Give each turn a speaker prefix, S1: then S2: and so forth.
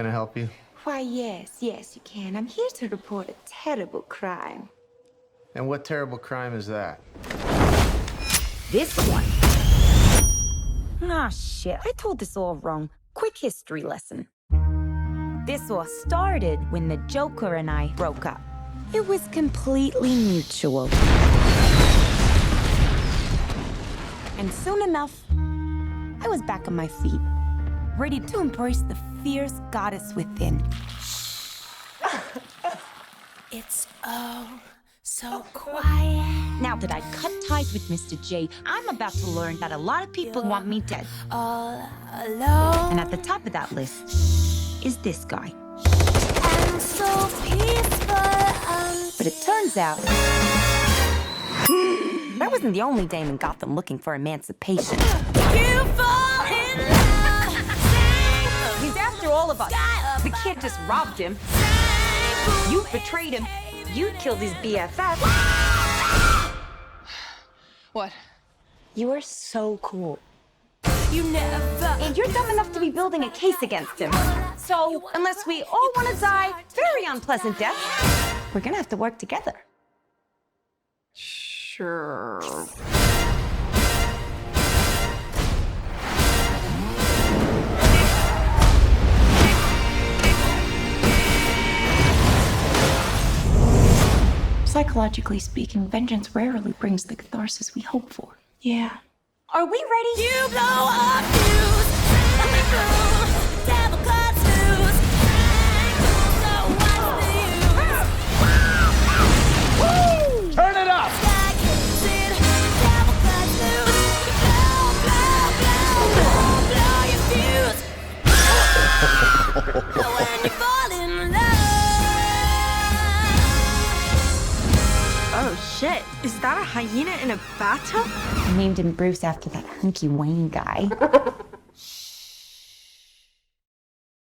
S1: Can I help you?
S2: Why, yes, you can. I'm here to report a terrible crime.
S1: And what terrible crime is that?
S3: This one. Ah, shit. I told this all wrong. Quick history lesson. This all started when the Joker and I broke up. It was completely mutual. And soon enough, I was back on my feet, ready to embrace the fierce goddess within.
S4: It's so quiet.
S3: Now that I cut ties with Mr. J, I'm about to learn that a lot of people want me dead.
S4: All alone.
S3: And at the top of that list is this guy.
S4: And so peaceful.
S3: But it turns out that wasn't the only dame in Gotham looking for emancipation.
S4: You fall in love.
S3: He's after all of us. The kid just robbed him. You betrayed him. You killed his BFF.
S5: What?
S3: You are so cool.
S4: You never.
S3: And you're dumb enough to be building a case against him. So, unless we all want to die very unpleasant deaths, we're gonna have to work together.
S5: Sure.
S2: Psychologically speaking, vengeance rarely brings the catharsis we hope for.
S3: Yeah. Are we ready?
S4: You blow up news. Devil cuts loose. So what's the use?
S1: Turn it up!
S4: Sky kicks in. Devil cuts loose. Blow your fuse. When you fall in love.
S6: Oh shit, is that a hyena in a bathtub?
S3: I named him Bruce after that hunky Wayne guy.